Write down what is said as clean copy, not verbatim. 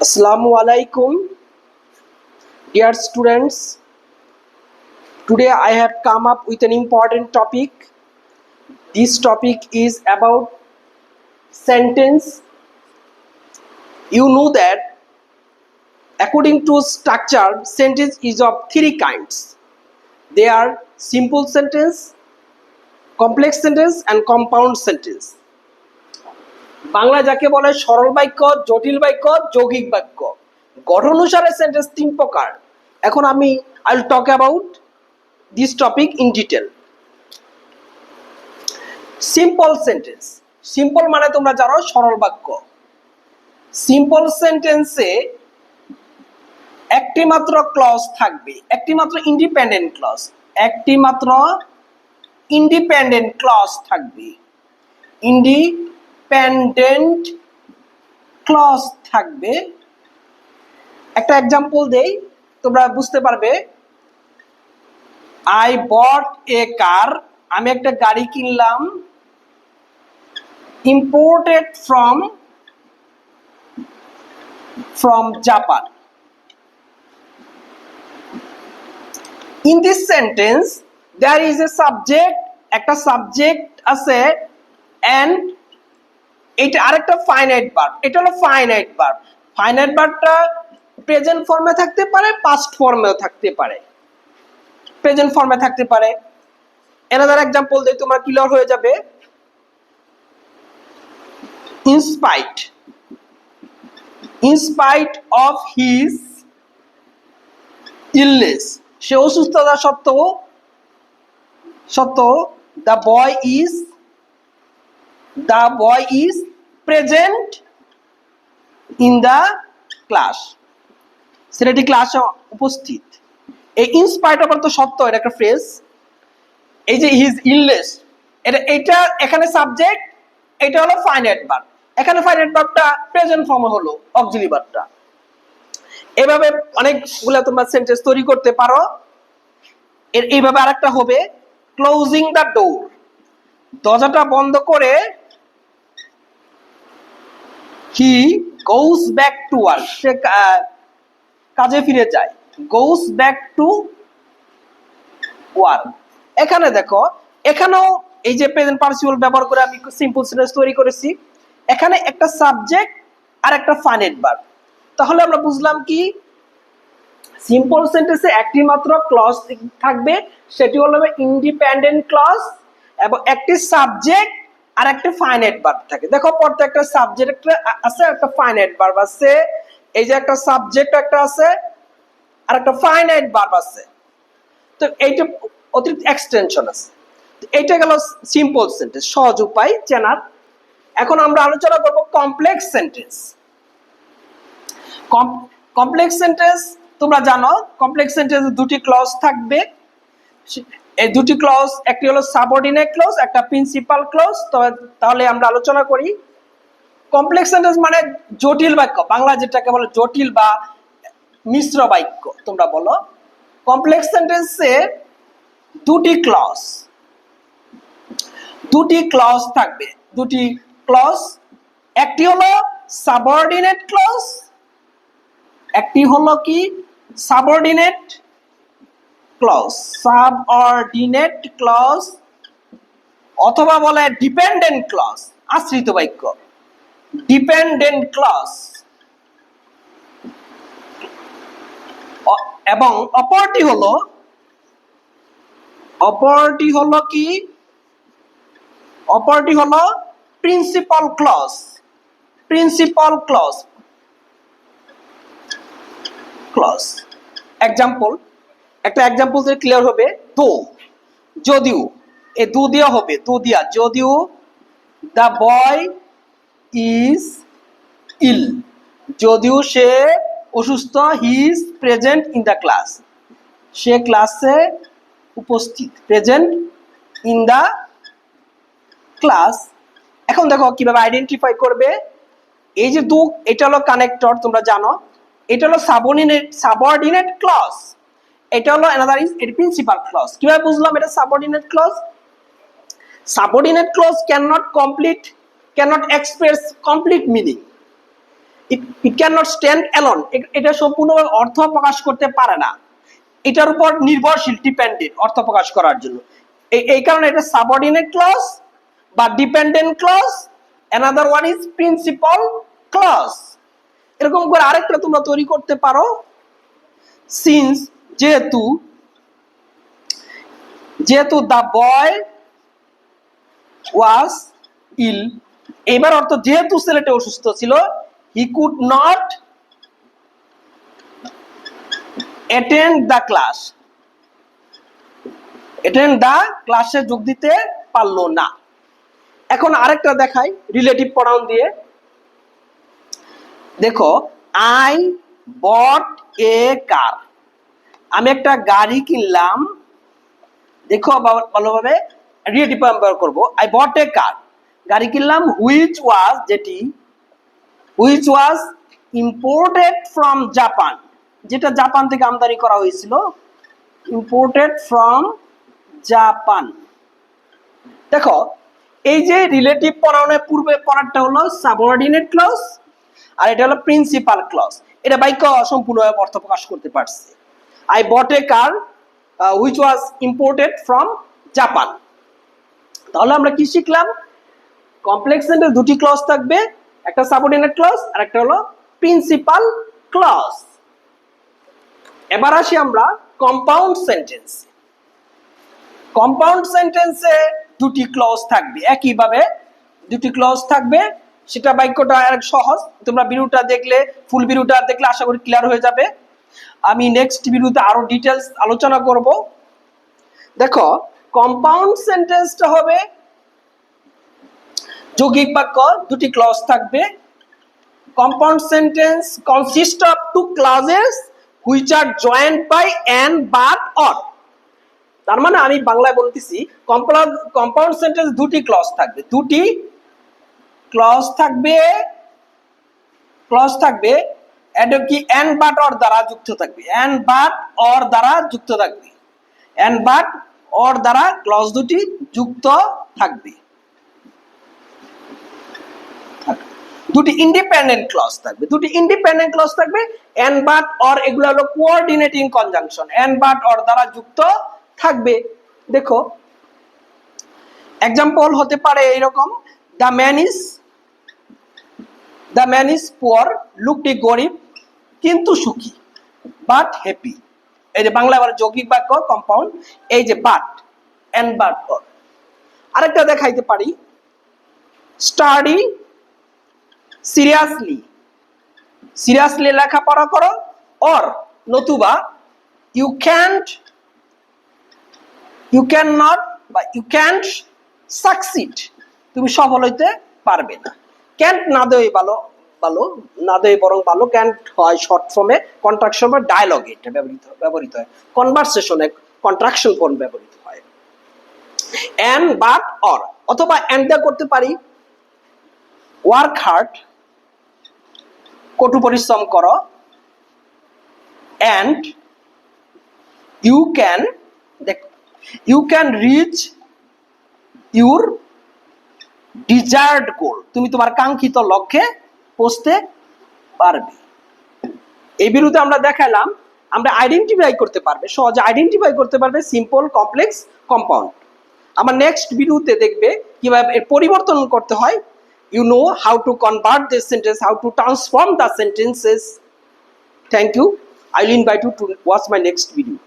Assalamu alaikum, dear students. Today I have come up with an important topic. This topic is about sentence. You know that according to structure, sentence is of three kinds. They are simple sentence, complex sentence, and compound sentence. Bangla যাকে বলে সরল বাক্য, জটিল বাক্য, যৌগিক বাক্য। গঠন অনুসারে সেন্টেন্স তিন প্রকার। এখন আমি I will talk about this topic in detail. Simple sentence. Simple মানে তোমরা জানো সরল বাক্য। সিম্পল সেন্টেন্সে একটি মাত্র ক্লজ থাকবে, একটি মাত্র ইন্ডিপেন্ডেন্ট ক্লজ, একটি মাত্র ইন্ডিপেন্ডেন্ট ক্লজ থাকবে। ইন্ডিপেন্ডেন্ট ক্লজ থাকবে। একটা এক্সাম্পল দেই, তোমরা বুঝতে পারবে। আই বট এ কার, আমি একটা গাড়ি কিনলাম। Imported from Japan. In this sentence there is a subject, একটা সাবজেক্ট আছে, অ্যান্ড এটা আরেকটা ফাইনাইট ভার্ব। এটা হলো ফাইনাইট ভার্ব। ফাইনাইট ভার্বটা প্রেজেন্ট ফর্মে থাকতে পারে, পাস্ট ফর্মেও থাকতে পারে, প্রেজেন্ট ফর্মে থাকতে পারে। অ্যানাদার এক্সাম্পল দিয়ে তোমরা ক্লিয়ার হয়ে যাবে। In spite of his illness, সে অসুস্থতা সত্ত্বেও the boy is present in the class, ছেলেটি ক্লাসে উপস্থিত। এই ইনস্পাইট অফ তো সত্য, এটা একটা ফ্রেজ। এই যে হিজ ইলনেস, এটা এখানে সাবজেক্ট, এটা হলো ফাইনাইট ভার্ব। এখানে ফাইনাইট ভার্বটা প্রেজেন্ট ফর্মে হলো অক্সিলারি ভার্বটা। এভাবে অনেকগুলা তোমরা সেন্টেন্স তৈরি করতে পারো। এইভাবে আরেকটা হবে ক্লোজিং দ্য ডোর, দরজাটা বন্ধ করে হি গোস ব্যাক টু ওয়ার্ক, সে কাজে ফিরে যায়। গোস ব্যাক টু ওয়ার্ক। এখানে দেখো, এখানেও এই যে প্রেজেন্ট পার্টিসিপল ব্যবহার করে আমি সিম্পল সেন্টেন্স তৈরি করেছি। এখানে একটা সাবজেক্ট আর একটা ফাইনাইট ভার্ব। তাহলে আমরা বুঝলাম কি, সিম্পল সেন্টেন্সে একটি মাত্র ক্লজ থাকবে, সেটি হলো ইন্ডিপেন্ডেন্ট ক্লজ, এবং একটি সাবজেক্ট আর একটা ফাইনাইট ভার্ব থাকে। দেখো প্রত্যেকটা সাবজেক্ট আছে, একটা ফাইনাইট ভার্ব আছে। এই যে একটা সাবজেক্ট একটা আছে আর একটা ফাইনাইট ভার্ব আছে। তো এইটা অতিরিক্ত এক্সটেনশন আছে। এইটা গেল সিম্পল সেন্টেন্স, সহজ উপায় চেনার। এখন আমরা আলোচনা করব কমপ্লেক্স সেন্টেন্স। কমপ্লেক্স সেন্টেন্স তোমরা জানো, কমপ্লেক্স সেন্টেন্সে দুটি ক্লজ থাকবে। এই দুটি ক্লজ, একটি হলো সাবঅর্ডিনেট ক্লজ, একটা প্রিন্সিপাল ক্লজ। তাহলে আমরা আলোচনা করি। কমপ্লেক্স সেন্টেন্স মানে জটিল বাক্য, বাংলা যেটাকে বলে জটিল বা মিশ্র বাক্য তোমরা বলো। কমপ্লেক্স সেন্টেন্সে দুটি ক্লজ থাকবে, দুটি ক্লজ। একটি হলো সাবঅর্ডিনেট ক্লজ, একটি হলো কি সাবঅর্ডিনেট ক্লজ, অথবা বলে ডিপেন্ডেন্ট ক্লজ, আশ্রিত বাক্য, ডিপেন্ডেন্ট ক্লজ। এবং অপরটি হলো প্রিন্সিপাল ক্লজ। এক্সাম্পল, একটা এক্সাম্পল দিয়ে ক্লিয়ার হবে। যদিও, এ দু দিয়া হবে, যদিও দ্য বয় ইজ ইল, যদিও সে অসুস্থ, he is present in the class, সে ক্লাসে উপস্থিত, প্রেজেন্ট ইন দ্য ক্লাস। এখন দেখো কিভাবে আইডেন্টিফাই করবে। এই যে এটা হলো কানেক্টর, তোমরা জানো। এটা হলো সাবঅর্ডিনেট ক্লজ, এটা হলো অ্যানাদার ইজ এর প্রিন্সিপাল ক্লজ। কিভাবে বুঝলাম এটা subordinate clause? Subordinate clause cannot express complete meaning. It can not stand alone, এটা সম্পূর্ণ অর্থ প্রকাশ করতে পারে না, এটার উপর নির্ভরশীল, ডিপেন্ডেন্ট অর্থ প্রকাশ করার জন্য। এই কারণে এটা সাবঅর্ডিনেট ক্লজ বা dependent clause, another one is principal clause. এরকম করে আরেকটা তোমরা তৈরি করতে পারো, সিন্স, যেহেতু দ্য বয় ওয়াজ ইল, এবার অর্থ যেহেতু ছেলেটা অসুস্থ ছিল, he could not attend the class, ক্লাসে যোগ দিতে পারলো না। এখন আরেকটা দেখাই রিলেটিভ প্রনাউন দিয়ে। দেখো, আই বট এ কার, আমি একটা গাড়ি কিনলাম। দেখো ভালোভাবে রিলেটিভ ব্যবহার করব। আই বট এ কার, গাড়ি কিনলাম, which was imported from Japan, যেটা জাপান থেকে আমদানি করা হয়েছিল, ইম্পোর্টেড ফ্রম জাপান। দেখো, এই যে রিলেটিভ প্রনাউনের পূর্বে পরেরটা হলো সাবঅর্ডিনেট ক্লজ, আর এটা হলো প্রিন্সিপাল ক্লজ। এটা বাক্য সম্পূর্ণভাবে অর্থ প্রকাশ করতে পারছে। I bought A car which was imported from Japan. তাহলে আমরা কি শিখলাম? কমপ্লেক্স সেন্টেন্স দুটি ক্লজ থাকবে, একটা সাবঅর্ডিনেট ক্লজ আর একটা হলো প্রিন্সিপাল ক্লজ। এবার আসি আমরা কম্পাউন্ড সেন্টেন্স। কম্পাউন্ড সেন্টেন্সে দুটি ক্লজ থাকবে, একইভাবে দুটি ক্লজ থাকবে। সেটা বাক্যটা অনেক সহজ, তোমরা ভিডিওটা দেখলে, ফুল ভিডিওটা দেখলে আশা করি ক্লিয়ার হয়ে যাবে। আমি নেক্সট ভিডিওতে আরো ডিটেলস আলোচনা করব। দেখো, কম্পাউন্ড সেন্টেন্সটা হবে যৌগিক বাক্য, দুটি ক্লজ থাকবে। Compound sentence consist of two clauses which are joint by and, but, or. তার মানে আমি বাংলায় বলতেছি, কম্পাউন্ড সেন্টেন্স দুটি ক্লজ থাকবে, দুটি ক্লজ থাকবে, এটা কি এন্ড বাট অর দ্বারা যুক্ত থাকবে, এন্ড বাট অর দ্বারা যুক্ত থাকবে, এন্ড বাট অর দ্বারা ক্লজ দুটি যুক্ত থাকবে। দুটি ইন্ডিপেন্ডেন্ট ক্লজ থাকবে, এন্ড বাট অর, এগুলো হলো coordinating conjunction, and but or দ্বারা যুক্ত থাকবে। দেখো, এক্সাম্পল হতে পারে এইরকম, দ্য ম্যান ইজ পুয়ার, লোকটি গরিব কিন্তু সুখী, বাট হ্যাপি। এই যে বাংলা আবার যৌগিক বাক্য কম্পাউন্ড, এই যে বাট, এন্ড বাট অর। আরেকটা দেখাইতে পারি, স্টাডি সিরিয়াসলি লেখাপড়া করো, অর নতুবা ইউ ক্যান নট বা ইউ ক্যান্ট সাকসিড, তুমি সফল হইতে পারবে না। ক্যান্ট না দেয় না দেয় বরং ভালো। ক্যান্ট হয় শর্ট ফর্মে, কন্ট্রাকশন বা ডায়লগে এটা ব্যবহৃত হয়, কনভারসেশনে কন্ট্রাকশন ফর্ম ব্যবহৃত হয়। এন্ড বাট অর, অথবা এন্ড দিয়ে করতে পারি, ওয়ার্ক হার্ড, কঠোর পরিশ্রম করো, and you can reach your desired goal, তুমি তোমার কাঙ্ক্ষিত লক্ষ্যে পৌঁছতে পারবে। এই ভিডিওতে আমরা দেখালাম আমরা আইডেন্টিফাই করতে পারবে, সহজে আইডেন্টিফাই করতে পারবে সিম্পল, কমপ্লেক্স, কম্পাউন্ড। আমার নেক্সট ভিডিওতে দেখবে কিভাবে এর পরিবর্তন করতে হয়। You know how to convert this sentence, how to transform the sentences. Thank you. I will invite you to watch my next video.